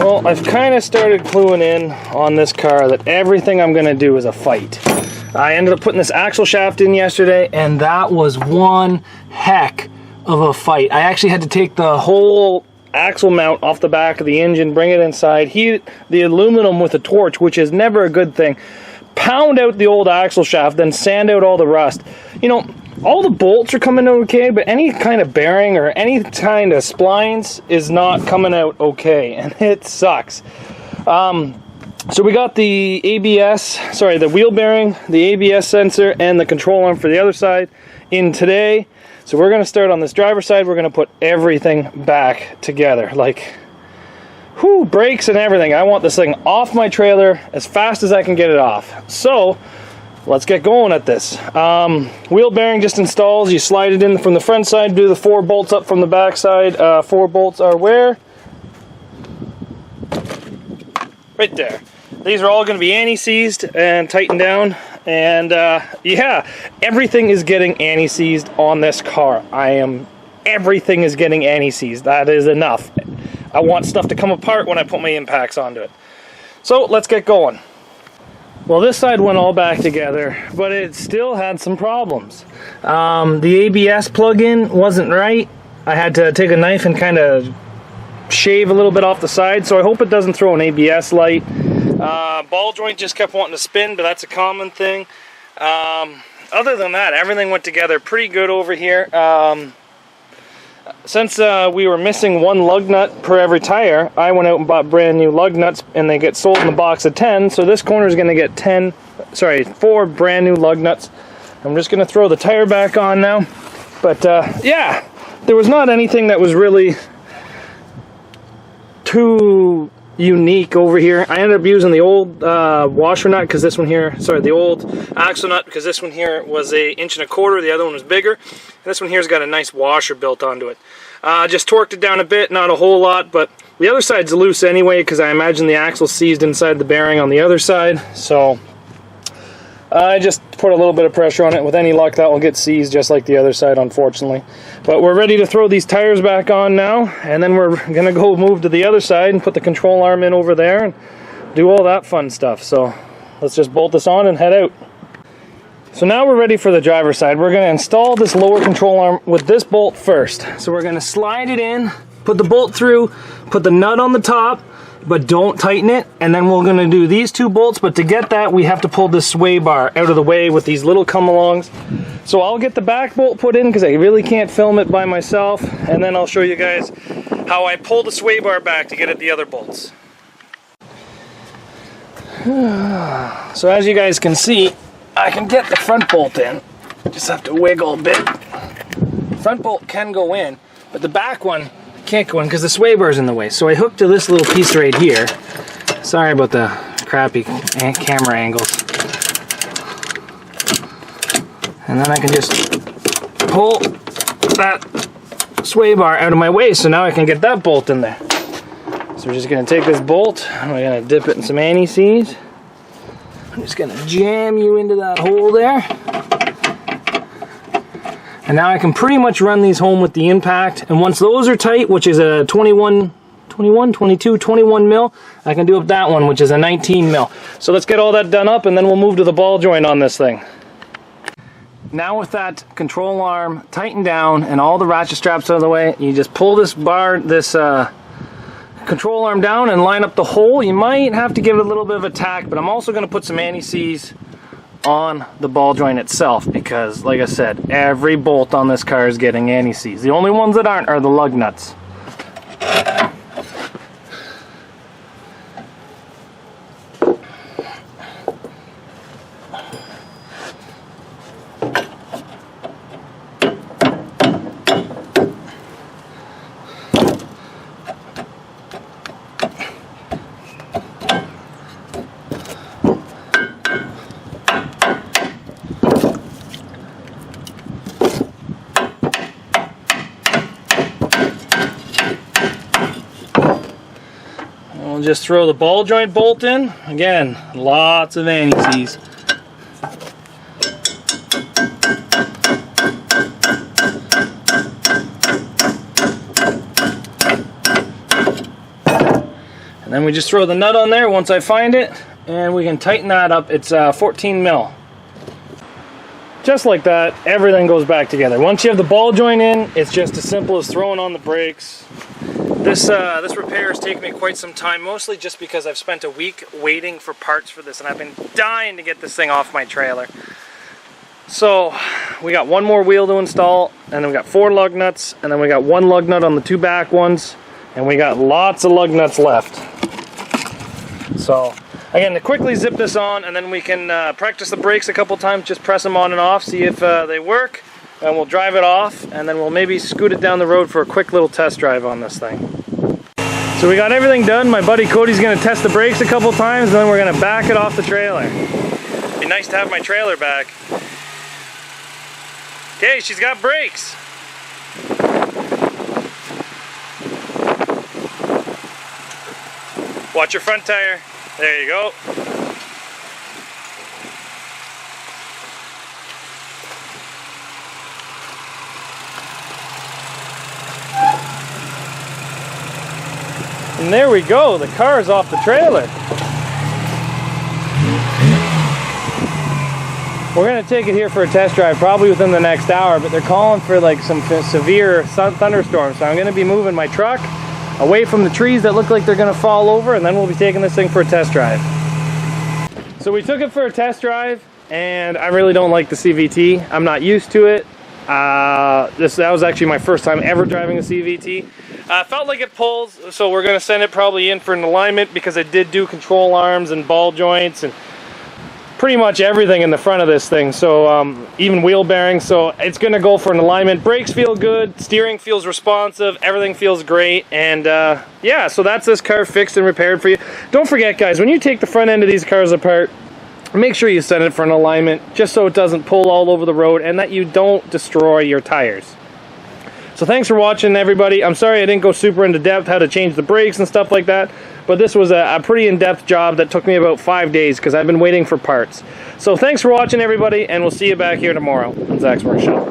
Well, I've kind of started cluing in on this car that everything I'm going to do is a fight. I ended up putting this axle shaft in yesterday, and that was one heck of a fight. I actually had to take the whole axle mount off the back of the engine, bring it inside, heat the aluminum with a torch, which is never a good thing, pound out the old axle shaft, then sand out all the rust. You know, all the bolts are coming out okay, but any kind of bearing or any kind of splines is not coming out okay, and it sucks. So we got the the wheel bearing, the ABS sensor, and the control arm for the other side in today. So we're going to start on this driver's side. We're going to put everything back together, like brakes and everything. I want this thing off my trailer as fast as I can get it off. So let's get going at this. Wheel bearing just installs. You slide it in from the front side, do the 4 bolts up from the back side. 4 bolts are where? Right there. These are all going to be anti-seized and tightened down. And yeah, everything is getting anti-seized on this car. Everything is getting anti-seized. That is enough. I want stuff to come apart when I put my impacts onto it. So let's get going. Well, this side went all back together, but it still had some problems. The ABS plug-in wasn't right. I had to take a knife and kind of shave a little bit off the side, so I hope it doesn't throw an ABS light. Ball joint just kept wanting to spin, but that's a common thing. Other than that, everything went together pretty good over here. Since we were missing 1 lug nut per every tire, I went out and bought brand new lug nuts, and they get sold in a box of 10. So this corner is going to get 4 brand new lug nuts. I'm just going to throw the tire back on now. But yeah, there was not anything that was really too unique over here. I ended up using the old washer nut because this one here, the old axle nut, because this one here was 1.25 inches, the other one was bigger. And this one here's got a nice washer built onto it. Just torqued it down a bit, not a whole lot, but the other side's loose anyway because I imagine the axle's seized inside the bearing on the other side. So I just put a little bit of pressure on it. With any luck, that will get seized just like the other side, unfortunately. But we're ready to throw these tires back on now, and then we're going to go move to the other side and put the control arm in over there and do all that fun stuff. So let's just bolt this on and head out. So now we're ready for the driver's side. We're going to install this lower control arm with this bolt first. So we're going to slide it in, put the bolt through, put the nut on the top, but don't tighten it, and then we're going to do these 2 bolts, but to get that we have to pull this sway bar out of the way with these little come-alongs. So I'll get the back bolt put in because I really can't film it by myself, and then I'll show you guys how I pull the sway bar back to get at the other bolts. So as you guys can see, I can get the front bolt in. Just have to wiggle a bit. Front bolt can go in, but the back one can't go in because the sway bar is in the way. So I hooked to this little piece right here. Sorry about the crappy camera angles. And then I can just pull that sway bar out of my way, so now I can get that bolt in there. So we're just going to take this bolt and we're going to dip it in some anti-seize. I'm just going to jam you into that hole there. And now I can pretty much run these home with the impact. And once those are tight, which is a 21 mil, I can do up that one, which is a 19 mil. So let's get all that done up, and then we'll move to the ball joint on this thing. Now with that control arm tightened down and all the ratchet straps out of the way, you just pull this control arm down and line up the hole. You might have to give it a little bit of a tack, but I'm also going to put some anti-seize on the ball joint itself because, like I said, every bolt on this car is getting anti-seize. The only ones that aren't are the lug nuts. We'll just throw the ball joint bolt in. Again, lots of anti-seize. And And we just throw the nut on there once I find it, and we can tighten that up. It's 14 mil. Just like that, everything goes back together. Once you have the ball joint in, it's just as simple as throwing on the brakes. This repair has taken me quite some time, mostly just because I've spent a week waiting for parts for this, and I've been dying to get this thing off my trailer. So we got one more wheel to install, and then we got 4 lug nuts, and then we got 1 lug nut on the 2 back ones, and we got lots of lug nuts left. So again, to quickly zip this on, and then we can practice the brakes a couple times, just press them on and off, see if they work, and we'll drive it off, and then we'll maybe scoot it down the road for a quick little test drive on this thing. So we got everything done. My buddy Cody's going to test the brakes a couple times, and then we're going to back it off the trailer. It'd be nice to have my trailer back. Okay, she's got brakes. Watch your front tire. There you go. And there we go, the car's off the trailer. We're going to take it here for a test drive probably within the next hour, but they're calling for like some severe thunderstorms, so I'm going to be moving my truck away from the trees that look like they're going to fall over, and then we'll be taking this thing for a test drive. So we took it for a test drive, and I really don't like the CVT. I'm not used to it. That was actually my first time ever driving a CVT. Felt like it pulls, so we're going to send it probably in for an alignment, because I did do control arms and ball joints and pretty much everything in the front of this thing, so even wheel bearings, so it's going to go for an alignment. Brakes feel good, steering feels responsive, everything feels great, and yeah, so that's this car fixed and repaired for you. Don't forget, guys, when you take the front end of these cars apart, make sure you send it for an alignment, just so it doesn't pull all over the road and that you don't destroy your tires. So thanks for watching, everybody. I'm sorry I didn't go super into depth how to change the brakes and stuff like that, but this was a pretty in-depth job that took me about 5 days because I've been waiting for parts. So thanks for watching, everybody, and we'll see you back here tomorrow on Zach's Workshop.